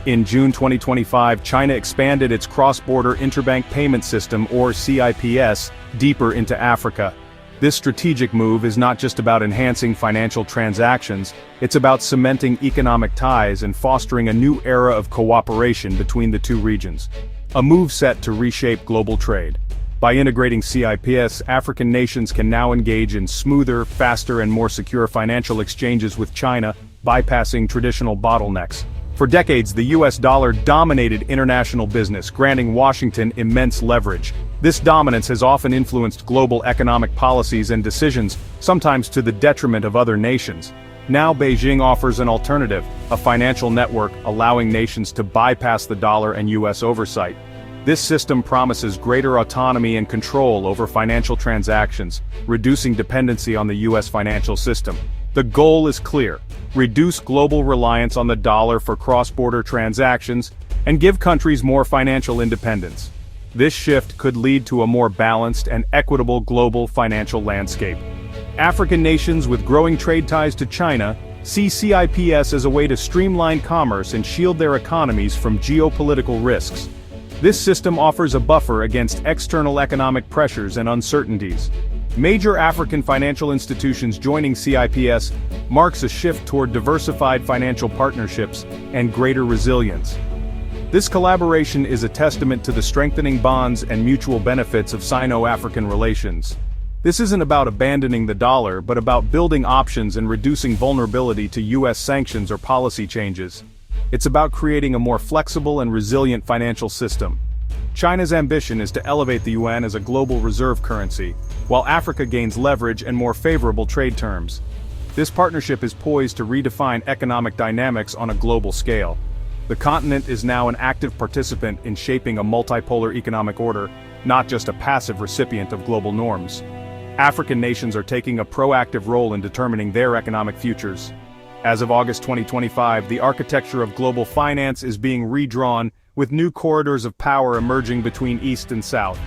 In June 2025, China expanded its cross-border interbank payment system, or CIPS, deeper into Africa. This strategic move is not just about enhancing financial transactions, it's about cementing economic ties and fostering a new era of cooperation between the two regions. A move set to reshape global trade. By integrating CIPS, African nations can now engage in smoother, faster and more secure financial exchanges with China, bypassing traditional bottlenecks. For decades, the US dollar dominated international business, granting Washington immense leverage. This dominance has often influenced global economic policies and decisions, sometimes to the detriment of other nations. Now Beijing offers an alternative, a financial network allowing nations to bypass the dollar and US oversight. This system promises greater autonomy and control over financial transactions, reducing dependency on the US financial system. The goal is clear: reduce global reliance on the dollar for cross-border transactions, and give countries more financial independence. This shift could lead to a more balanced and equitable global financial landscape. African nations with growing trade ties to China see CIPS as a way to streamline commerce and shield their economies from geopolitical risks. This system offers a buffer against external economic pressures and uncertainties. Major African financial institutions joining CIPS marks a shift toward diversified financial partnerships and greater resilience. This collaboration is a testament to the strengthening bonds and mutual benefits of Sino-African relations. This isn't about abandoning the dollar, but about building options and reducing vulnerability to US sanctions or policy changes. It's about creating a more flexible and resilient financial system. China's ambition is to elevate the yuan as a global reserve currency, while Africa gains leverage and more favorable trade terms. This partnership is poised to redefine economic dynamics on a global scale. The continent is now an active participant in shaping a multipolar economic order, not just a passive recipient of global norms. African nations are taking a proactive role in determining their economic futures. As of August 2025, the architecture of global finance is being redrawn, with new corridors of power emerging between East and South.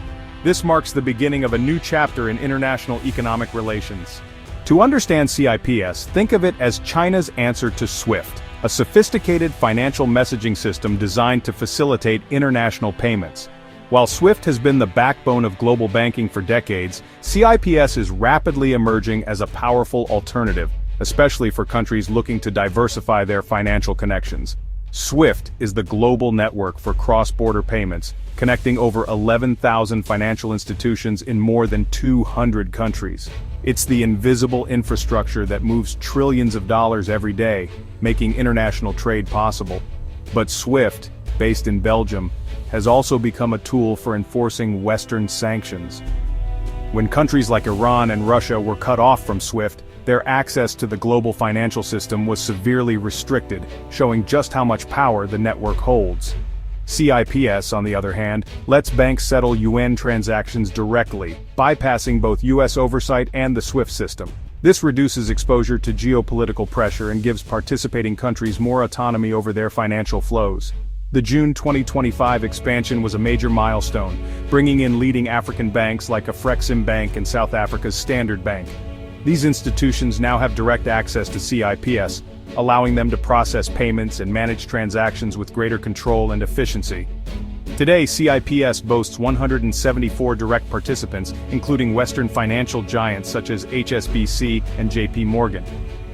This marks the beginning of a new chapter in international economic relations. To understand CIPS, think of it as China's answer to SWIFT, a sophisticated financial messaging system designed to facilitate international payments. While SWIFT has been the backbone of global banking for decades, CIPS is rapidly emerging as a powerful alternative, especially for countries looking to diversify their financial connections. SWIFT is the global network for cross-border payments, connecting over 11,000 financial institutions in more than 200 countries. It's the invisible infrastructure that moves trillions of dollars every day, making international trade possible. But SWIFT, based in Belgium, has also become a tool for enforcing Western sanctions. When countries like Iran and Russia were cut off from SWIFT, their access to the global financial system was severely restricted, showing just how much power the network holds. CIPS, on the other hand, lets banks settle yuan transactions directly, bypassing both US oversight and the SWIFT system. This reduces exposure to geopolitical pressure and gives participating countries more autonomy over their financial flows. The June 2025 expansion was a major milestone, bringing in leading African banks like Afreximbank and South Africa's Standard Bank. These institutions now have direct access to CIPS, allowing them to process payments and manage transactions with greater control and efficiency. Today, CIPS boasts 174 direct participants, including Western financial giants such as HSBC and JP Morgan.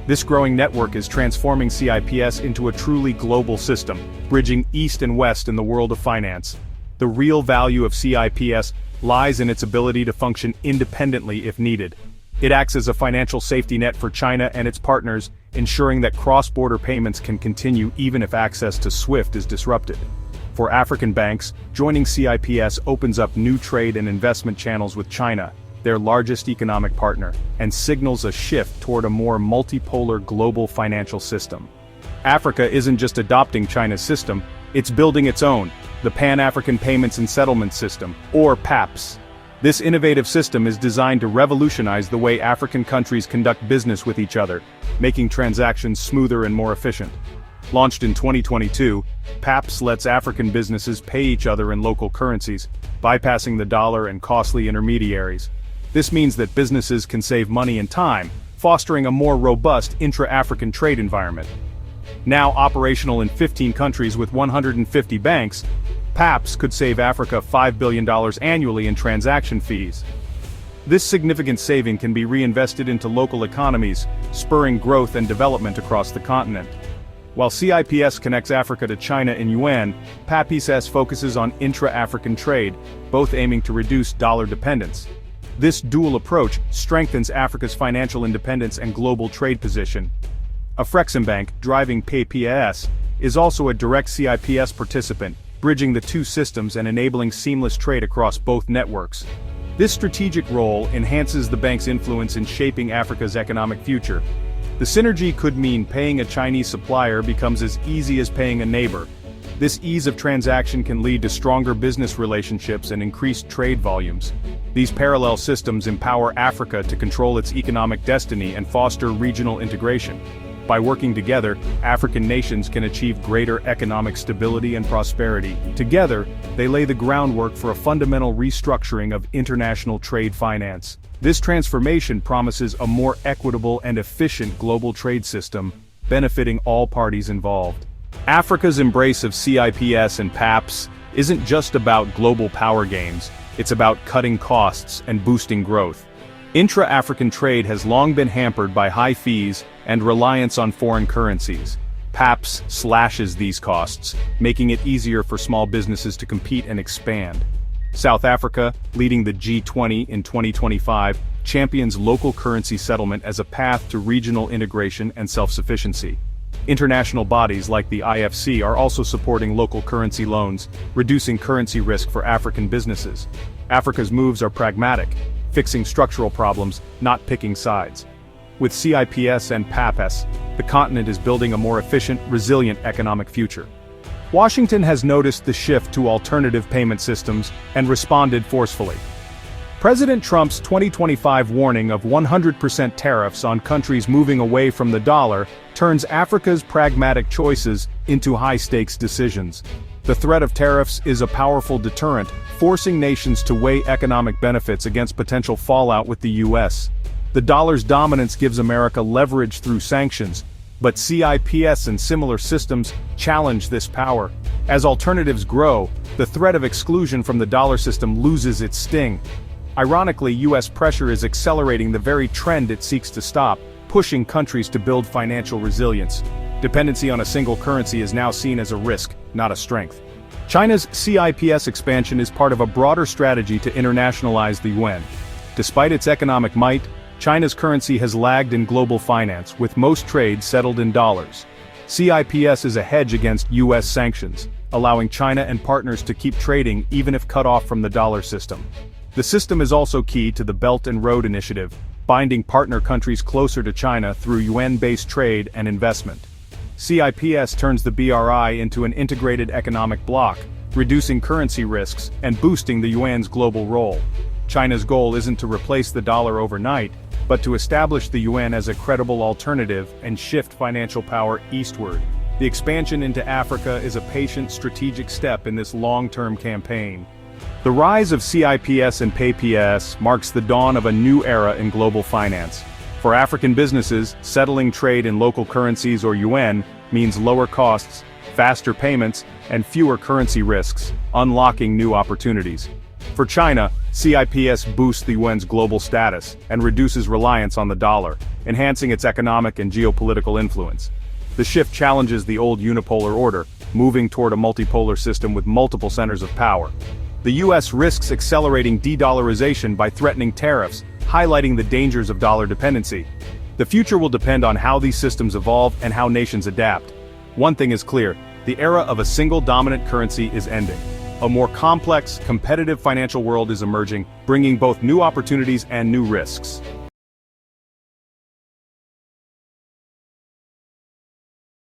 This growing network is transforming CIPS into a truly global system, bridging East and West in the world of finance. The real value of CIPS lies in its ability to function independently if needed. It acts as a financial safety net for China and its partners, ensuring that cross-border payments can continue even if access to SWIFT is disrupted. For African banks, joining CIPS opens up new trade and investment channels with China, their largest economic partner, and signals a shift toward a more multipolar global financial system. Africa isn't just adopting China's system, it's building its own, the Pan-African Payments and Settlement System, or PAPS. This innovative system is designed to revolutionize the way African countries conduct business with each other, making transactions smoother and more efficient. Launched in 2022, PAPS lets African businesses pay each other in local currencies, bypassing the dollar and costly intermediaries. This means that businesses can save money and time, fostering a more robust intra-African trade environment. Now operational in 15 countries with 150 banks, PAPS could save Africa $5 billion annually in transaction fees. This significant saving can be reinvested into local economies, spurring growth and development across the continent. While CIPS connects Africa to China in yuan, PAPS focuses on intra-African trade, both aiming to reduce dollar dependence. This dual approach strengthens Africa's financial independence and global trade position. Afreximbank, driving PAPS, is also a direct CIPS participant, bridging the two systems and enabling seamless trade across both networks. This strategic role enhances the bank's influence in shaping Africa's economic future. The synergy could mean paying a Chinese supplier becomes as easy as paying a neighbor. This ease of transaction can lead to stronger business relationships and increased trade volumes. These parallel systems empower Africa to control its economic destiny and foster regional integration. By working together, African nations can achieve greater economic stability and prosperity. Together, they lay the groundwork for a fundamental restructuring of international trade finance. This transformation promises a more equitable and efficient global trade system, benefiting all parties involved. Africa's embrace of CIPS and PAPS isn't just about global power games, it's about cutting costs and boosting growth. Intra-African trade has long been hampered by high fees and reliance on foreign currencies. PAPS slashes these costs, making it easier for small businesses to compete and expand. South Africa, leading the G20 in 2025, champions local currency settlement as a path to regional integration and self-sufficiency. International bodies like the IFC are also supporting local currency loans, reducing currency risk for African businesses. Africa's moves are pragmatic, fixing structural problems, not picking sides. With CIPS and PAPS, the continent is building a more efficient, resilient economic future. Washington has noticed the shift to alternative payment systems and responded forcefully. President Trump's 2025 warning of 100% tariffs on countries moving away from the dollar turns Africa's pragmatic choices into high-stakes decisions. The threat of tariffs is a powerful deterrent, forcing nations to weigh economic benefits against potential fallout with the U.S. The dollar's dominance gives America leverage through sanctions, but CIPS and similar systems challenge this power. As alternatives grow, the threat of exclusion from the dollar system loses its sting. Ironically, U.S. pressure is accelerating the very trend it seeks to stop, pushing countries to build financial resilience. Dependency on a single currency is now seen as a risk, not a strength. China's CIPS expansion is part of a broader strategy to internationalize the yuan. Despite its economic might, China's currency has lagged in global finance, with most trade settled in dollars. CIPS is a hedge against U.S. sanctions, allowing China and partners to keep trading even if cut off from the dollar system. The system is also key to the Belt and Road Initiative, binding partner countries closer to China through yuan-based trade and investment. CIPS turns the BRI into an integrated economic bloc, reducing currency risks and boosting the yuan's global role. China's goal isn't to replace the dollar overnight, but to establish the yuan as a credible alternative and shift financial power eastward. The expansion into Africa is a patient strategic step in this long-term campaign. The rise of CIPS and PAPS marks the dawn of a new era in global finance. For African businesses, settling trade in local currencies or yuan means lower costs, faster payments, and fewer currency risks, unlocking new opportunities. For China, CIPS boosts the yuan's global status and reduces reliance on the dollar, enhancing its economic and geopolitical influence. The shift challenges the old unipolar order, moving toward a multipolar system with multiple centers of power. The U.S. risks accelerating de-dollarization by threatening tariffs, highlighting the dangers of dollar dependency. The future will depend on how these systems evolve and how nations adapt. One thing is clear, the era of a single dominant currency is ending. A more complex, competitive financial world is emerging, bringing both new opportunities and new risks.